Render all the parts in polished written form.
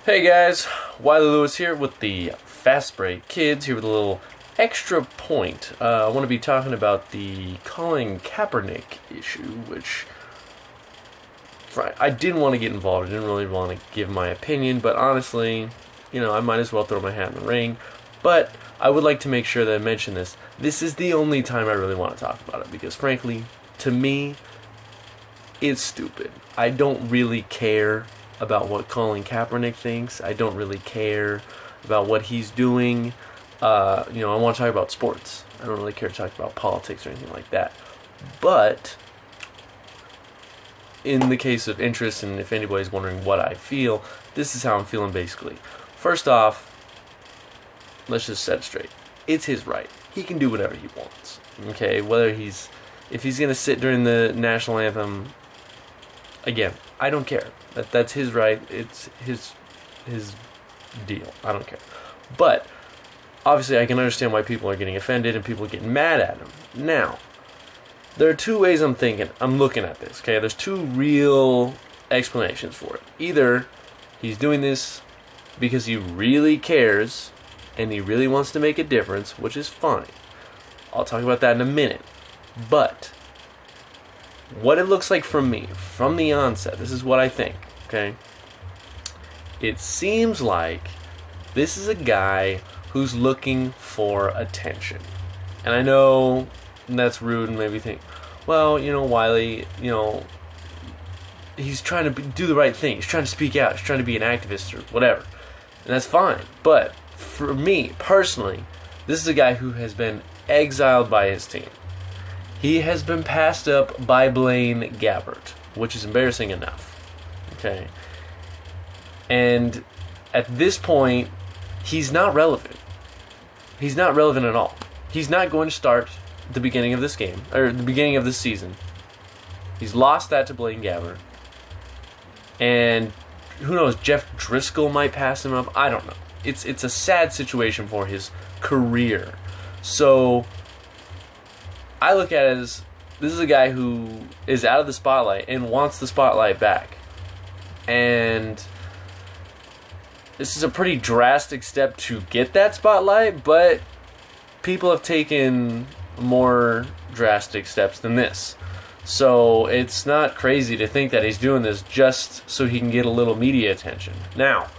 Hey guys, Wiley Lewis here with the Fast Break Kids, here with a little extra point. I want to be talking about the Colin Kaepernick issue, which I didn't want to get involved. I didn't really want to give my opinion, but honestly, I might as well throw my hat in the ring. But I would like to make sure that I mention this. This is the only time I really want to talk about it, because frankly, to me, it's stupid. I don't really care about what Colin Kaepernick thinks. I don't really care about what he's doing. I want to talk about sports. I don't really care to talk about politics or anything like that. But in the case of interest, and if anybody's wondering what I feel, this is how I'm feeling basically. First off, let's just set it straight. It's his right. He can do whatever he wants. Okay, if he's gonna sit during the national anthem, again, I don't care. That's his right. It's his deal. I don't care. But obviously, I can understand why people are getting offended and people are getting mad at him. Now, there are two ways I'm looking at this. Okay, there's two real explanations for it. Either he's doing this because he really cares and he really wants to make a difference, which is fine. I'll talk about that in a minute. But what it looks like from me, from the onset, this is what I think, okay? It seems like this is a guy who's looking for attention. And I know that's rude and maybe think, well, Wiley, he's trying to do the right thing. He's trying to speak out. He's trying to be an activist or whatever. And that's fine. But for me, personally, this is a guy who has been exiled by his team. He has been passed up by Blaine Gabbert, which is embarrassing enough. Okay. And at this point, he's not relevant. He's not relevant at all. He's not going to start at the beginning of this game, or the beginning of this season. He's lost that to Blaine Gabbert. And who knows, Jeff Driscoll might pass him up. I don't know. It's a sad situation for his career. So I look at it as this is a guy who is out of the spotlight and wants the spotlight back. And this is a pretty drastic step to get that spotlight, but people have taken more drastic steps than this. So it's not crazy to think that he's doing this just so he can get a little media attention. Now,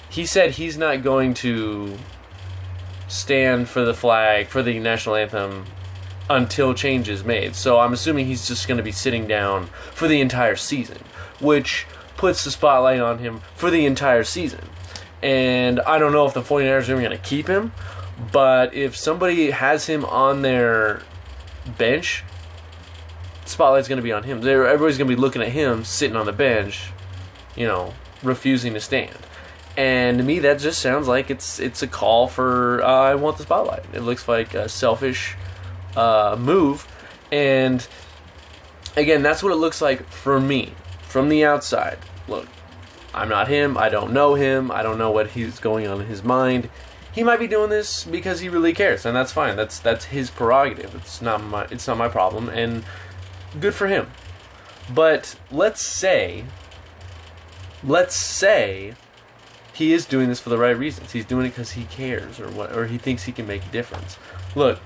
he said he's not going to stand for the flag, for the national anthem, until change is made. So I'm assuming he's just going to be sitting down for the entire season, which puts the spotlight on him for the entire season. And I don't know if the 49ers are going to keep him, but if somebody has him on their bench, the spotlight's going to be on him. Everybody's going to be looking at him sitting on the bench, refusing to stand. And to me, that just sounds like it's a call for I want the spotlight. It looks like a selfish move, and again, that's what it looks like for me from the outside. Look, I'm not him. I don't know him. I don't know what he's going on in his mind. He might be doing this because he really cares, and that's fine. That's his prerogative. It's not my problem, and good for him. But let's say he is doing this for the right reasons. He's doing it because he cares, or he thinks he can make a difference. Look,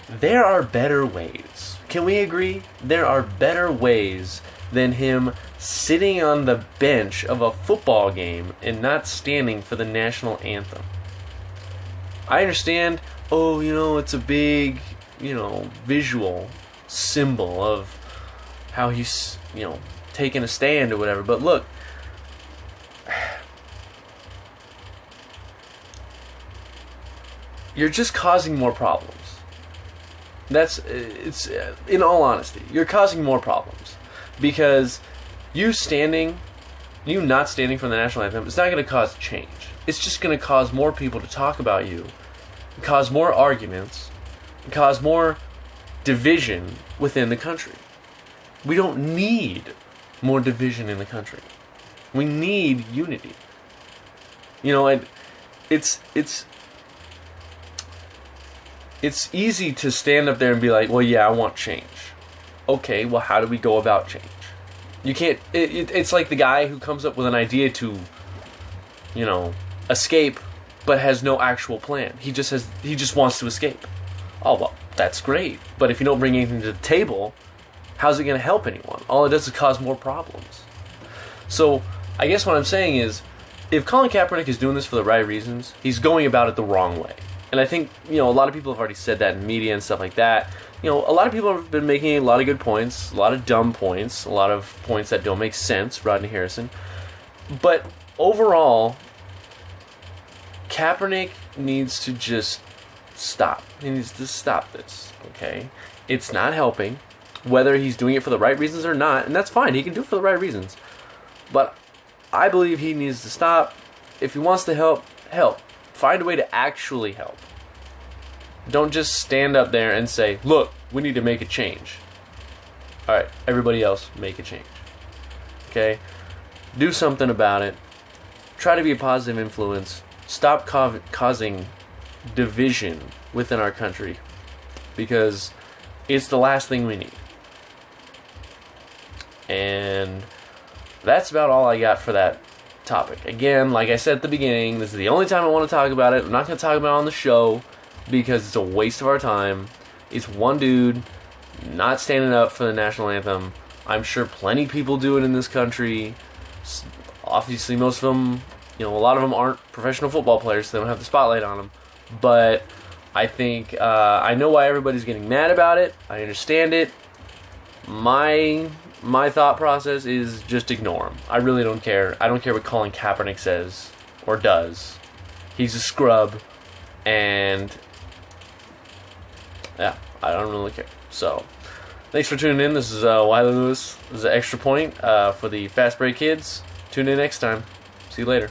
there are better ways. Can we agree? There are better ways than him sitting on the bench of a football game and not standing for the national anthem. I understand, it's a big, visual symbol of how he's, taking a stand or whatever. But look, you're just causing more problems. It's in all honesty, you're causing more problems, because you not standing for the national anthem, it's not going to cause change. It's just going to cause more people to talk about you, cause more arguments, cause more division within the country. We don't need more division in the country. We need unity. And it's easy to stand up there and be like, well, yeah, I want change. Okay, well, how do we go about change? You can't, it's like the guy who comes up with an idea to escape, but has no actual plan. He just wants to escape. Oh, well, that's great. But if you don't bring anything to the table, how's it going to help anyone? All it does is cause more problems. So I guess what I'm saying is, if Colin Kaepernick is doing this for the right reasons, he's going about it the wrong way. And I think, a lot of people have already said that in media and stuff like that. A lot of people have been making a lot of good points, a lot of dumb points, a lot of points that don't make sense, Rodney Harrison. But overall, Kaepernick needs to just stop. He needs to stop this, okay? It's not helping, whether he's doing it for the right reasons or not, and that's fine. He can do it for the right reasons. But I believe he needs to stop. If he wants to help. Find a way to actually help. Don't just stand up there and say, look, we need to make a change. Alright, everybody else, make a change. Okay? Do something about it. Try to be a positive influence. Stop causing division within our country. Because it's the last thing we need. And that's about all I got for that topic. Again, like I said at the beginning, this is the only time I want to talk about it. I'm not going to talk about it on the show because it's a waste of our time. It's one dude not standing up for the national anthem. I'm sure plenty of people do it in this country. Obviously, most of them, a lot of them aren't professional football players, so they don't have the spotlight on them. But I think, I know why everybody's getting mad about it. I understand it. My thought process is just ignore him. I really don't care. I don't care what Colin Kaepernick says or does. He's a scrub, and yeah, I don't really care. So, thanks for tuning in. This is Wiley Lewis. This is an extra point for the Fast Break Kids. Tune in next time. See you later.